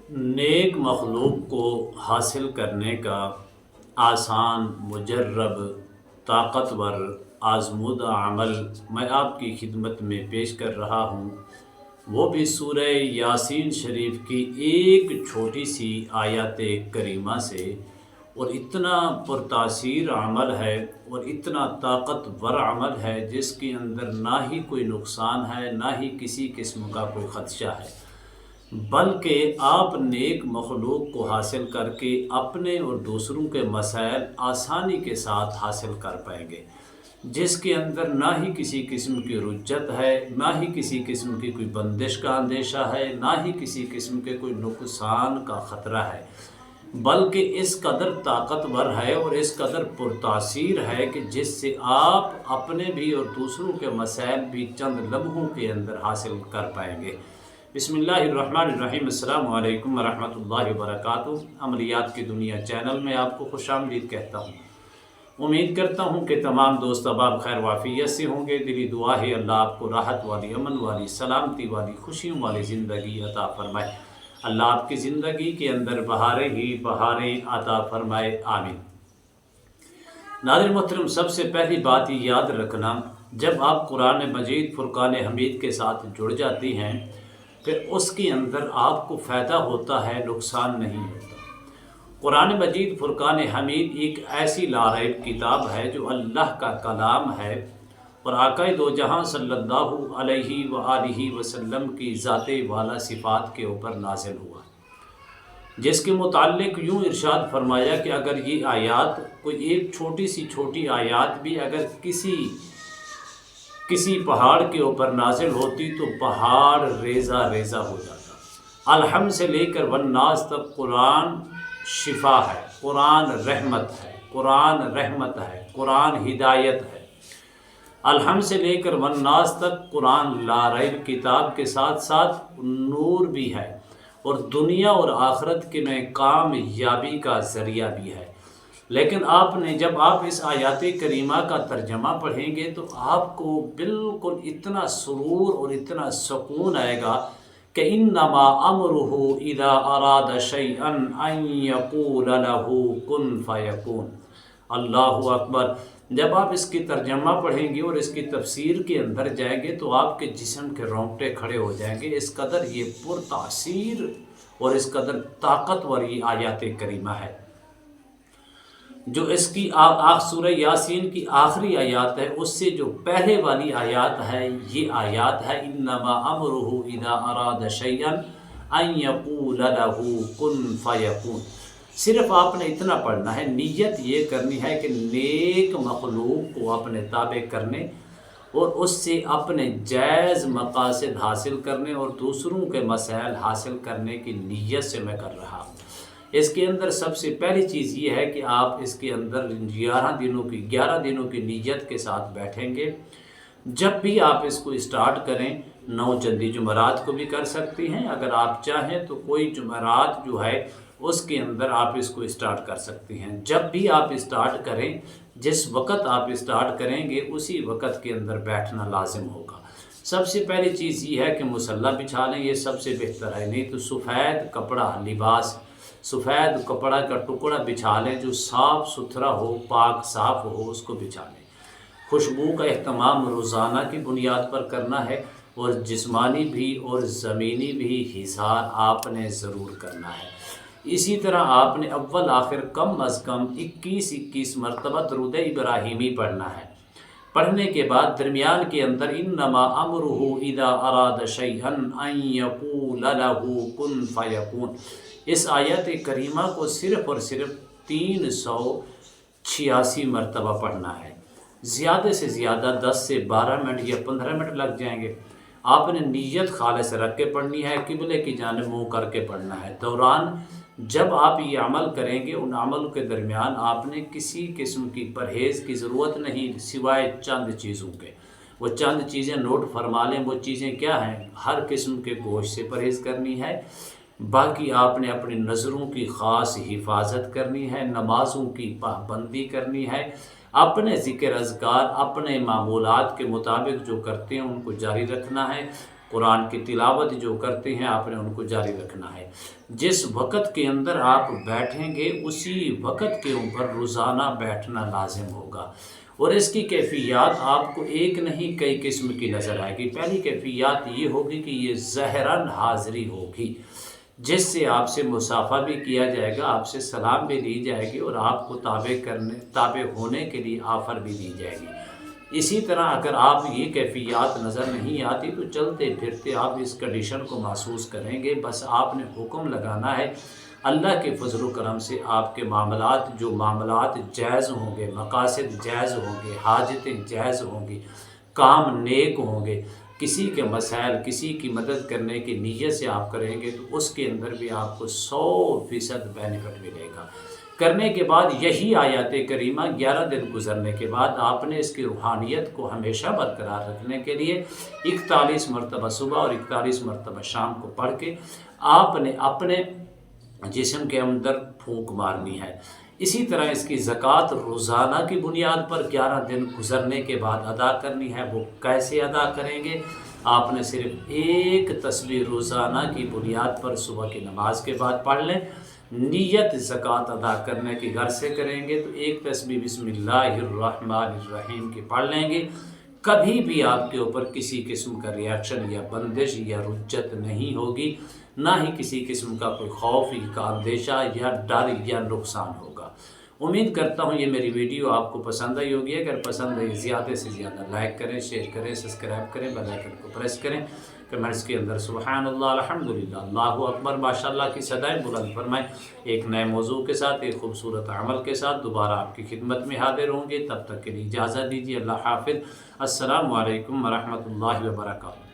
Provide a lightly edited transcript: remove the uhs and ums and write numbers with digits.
नेक मखलूक को हासिल करने का आसान, मुजर्रब, ताकतवर, आज़मूदा अमल मैं आपकी खिदमत में पेश कर रहा हूँ, वो भी सूरह यासीन शरीफ की एक छोटी सी आयत करीमा से। और इतना पुरतासीर अमल है और इतना ताकतवर अमल है जिसके अंदर ना ही कोई नुकसान है, ना ही किसी किस्म का कोई ख़दशा है, बल्कि आप नेक मखलूक को हासिल करके अपने और दूसरों के मसाइल आसानी के साथ हासिल कर पाएंगे, जिसके अंदर ना ही किसी किस्म की रुज्जत है, ना ही किसी किस्म की कोई बंदिश का अंदेशा है, ना ही किसी किस्म के कोई नुकसान का ख़तरा है, बल्कि इस कदर ताकतवर है और इस कदर पुरतासीर है कि जिससे आप अपने भी और दूसरों के मसाइल भी चंद लम्हों के अंदर हासिल कर पाएंगे। बिस्मिल्लाहिर्रहमानिर्रहीम। अस्सलामु अलैकुम वरहमतुल्लाहि वबरकातुहू। अमलियात की दुनिया चैनल में आपको खुशामदीद कहता हूँ। उम्मीद करता हूँ कि तमाम दोस्त अहबाब खैर वाफियत से होंगे। दिली दुआ है अल्लाह आपको राहत वाली, अमन वाली, सलामती वाली, खुशियों वाली ज़िंदगी अता फरमाए। अल्लाह आपकी ज़िंदगी के अंदर बहारें ही बहारें अता फरमाए, आमीन। नाज़रीन मोहतरम, सबसे पहली बात ये याद रखना, जब आप कुरान मजीद फुरकान हमीद के साथ जुड़ जाती हैं फिर उसके अंदर आपको फ़ायदा होता है, नुकसान नहीं होता। कुरान मजीद फुरकान हमीद एक ऐसी लारैब किताब है जो अल्लाह का कलाम है और आक़ाए दो जहां सल्लल्लाहु अलैहि व आलिहि वसल्लम की ज़ाते वाला सिफ़ात के ऊपर नाज़िल हुआ, जिसके मुताल्लिक़ यूँ इरशाद फरमाया कि अगर ये आयात, कोई एक छोटी सी छोटी आयात भी अगर किसी पहाड़ के ऊपर नाजिल होती तो पहाड़ रेज़ा रेज़ा हो जाता। अलहम से लेकर वन्नास तक कुरान शिफा है, कुरान रहमत है, कुरान रहमत है, कुरान हिदायत है। अलहम से लेकर वन्नास तक कुरान लारैब किताब के साथ साथ नूर भी है और दुनिया और आखिरत के में कामयाबी का ज़रिया भी है। लेकिन आपने जब आप इस आयात करीमा का तर्जमा पढ़ेंगे तो आपको बिल्कुल इतना सुरूर और इतना सुकून आएगा कि इन्नमा अमरुहु इज़ा अरादा शैअन अन यक़ूल लहू कुन फ़यकून। अल्लाहु अकबर। जब आप इसकी तर्जमा पढ़ेंगे और इसकी तफसीर के अंदर जाएंगे तो आपके जिस्म के रोंगटे खड़े हो जाएंगे। इस कदर ये पुरतासीर और इस कदर ताकतवर ये आयात करीमा है। जो इसकी सूरह यासीन की आखिरी आयात है उससे जो पहले वाली आयात है, ये आयात है इन्नमा अमरुहु इज़ा अरादा शैअन अन यक़ूल लहू कुन फ़यकून। सिर्फ आपने इतना पढ़ना है, नीयत ये करनी है कि नेक मखलूक को अपने ताबे करने और उससे अपने जायज़ मकासद हासिल करने और दूसरों के मसाइल हासिल करने की नीयत से मैं कर रहा हूँ। इसके अंदर सबसे पहली चीज़ ये है कि आप इसके अंदर 11 दिनों की नीयत के साथ बैठेंगे। जब भी आप इसको स्टार्ट करें, 9 चंदी जुमरात को भी कर सकती हैं, अगर आप चाहें तो कोई जुमरात जो है उसके अंदर आप इसको स्टार्ट कर सकती हैं। जब भी आप स्टार्ट करें, जिस वक़्त आप स्टार्ट करेंगे उसी वक़्त के अंदर बैठना लाजिम होगा। सबसे पहली चीज़ ये है कि मुसल्ला बिछा लें, ये सबसे बेहतर है। नहीं तो सफ़ेद कपड़ा, लिबास, सफ़ेद कपड़ा का टुकड़ा बिछा लें जो साफ़ सुथरा हो, पाक साफ़ हो, उसको बिछा लें। खुशबू का अहतमाम रोज़ाना की बुनियाद पर करना है और जिस्मानी भी और ज़मीनी भी हिसार आपने ज़रूर करना है। इसी तरह आपने अव्वल आखिर कम अज़ कम 21 मरतबा दुरूद इब्राहिमी पढ़ना है। पढ़ने के बाद दरमियान के अंदर इन्नमा अमरुहु इज़ा अरादा शैअन अन यक़ूल लहू कुन फ़यकून, इस आयत करीमा को सिर्फ़ और सिर्फ 386 मरतबा पढ़ना है। ज़्यादा से ज़्यादा 10 से 12 मिनट या 15 मिनट लग जाएंगे। आपने नीयत खालिस रख के पढ़नी है, किबले की जानिब मुँह करके पढ़ना है। दौरान जब आप ये अमल करेंगे, उन अमल के दरमियान आपने किसी किस्म की परहेज़ की ज़रूरत नहीं, सिवाय चंद चीज़ों के। वो चंद चीज़ें नोट फरमा लें। वो चीज़ें क्या हैं? हर किस्म के गोश्त से परहेज़ करनी है। बाकी आपने अपनी नज़रों की ख़ास हिफाजत करनी है, नमाज़ों की पाबंदी करनी है, अपने ज़िक्र अज़कार अपने मामूलात के मुताबिक जो करते हैं उनको जारी रखना है। قرآن کی تلاوت جو کرتے ہیں آپ نے ان کو جاری رکھنا ہے۔ جس وقت کے اندر آپ بیٹھیں گے اسی وقت کے اوپر روزانہ بیٹھنا لازم ہوگا، اور اس کی کیفیات آپ کو ایک نہیں کئی قسم کی نظر آئے گی۔ پہلی کیفیات یہ ہوگی کہ یہ ظاہراً حاضری ہوگی، جس سے آپ سے مصافحہ بھی کیا جائے گا، آپ سے سلام بھی لی جائے گی، اور آپ کو تابع ہونے کے لیے آفر بھی دی جائے گی۔ اسی طرح اگر آپ یہ کیفیات نظر نہیں آتی تو چلتے پھرتے آپ اس کنڈیشن کو محسوس کریں گے۔ بس آپ نے حکم لگانا ہے، اللہ کے فضل و کرم سے آپ کے معاملات جائز ہوں گے، مقاصد جائز ہوں گے، حاجتیں جائز ہوں گی، کام نیک ہوں گے۔ کسی کے مسائل، کسی کی مدد کرنے کی نیت سے آپ کریں گے تو اس کے اندر بھی آپ کو 100% بینیفٹ ملے گا۔ کرنے کے بعد یہی آیات کریمہ 11 دن گزرنے کے بعد آپ نے اس کی روحانیت کو ہمیشہ برقرار رکھنے کے لیے 41 مرتبہ صبح اور 41 مرتبہ شام کو پڑھ کے آپ نے اپنے جسم کے اندر پھونک مارنی ہے۔ اسی طرح اس کی زکوٰۃ روزانہ کی بنیاد پر 11 دن گزرنے کے بعد ادا کرنی ہے۔ وہ کیسے ادا کریں گے؟ آپ نے صرف ایک تسبیح روزانہ کی بنیاد پر صبح کی نماز کے بعد پڑھ لیں۔ نیت زکوٰۃ ادا کرنے کی گھر سے کریں گے تو ایک تسبیح بسم اللہ الرحمن الرحیم کی پڑھ لیں گے۔ کبھی بھی آپ کے اوپر کسی قسم کا ریاکشن یا بندش یا رجت نہیں ہوگی، نہ ہی کسی قسم کا کوئی خوف یا اندیشہ یا ڈر یا نقصان ہوگا۔ امید کرتا ہوں یہ میری ویڈیو آپ کو پسند آئی ہوگی۔ اگر پسند آئی زیادہ سے زیادہ لائک کریں، شیئر کریں، سبسکرائب کریں، بیل آئیکن کو پریس کریں۔ کمنٹس کے اندر سبحان اللہ، الحمدللہ، اللہ اکبر، ماشاءاللہ کی صدائیں بلند فرمائیں۔ ایک نئے موضوع کے ساتھ، ایک خوبصورت عمل کے ساتھ دوبارہ آپ کی خدمت میں حاضر ہوں گے۔ تب تک کے لیے اجازت دیجیے۔ اللہ حافظ۔ السلام علیکم ورحمۃ اللہ وبرکاتہ۔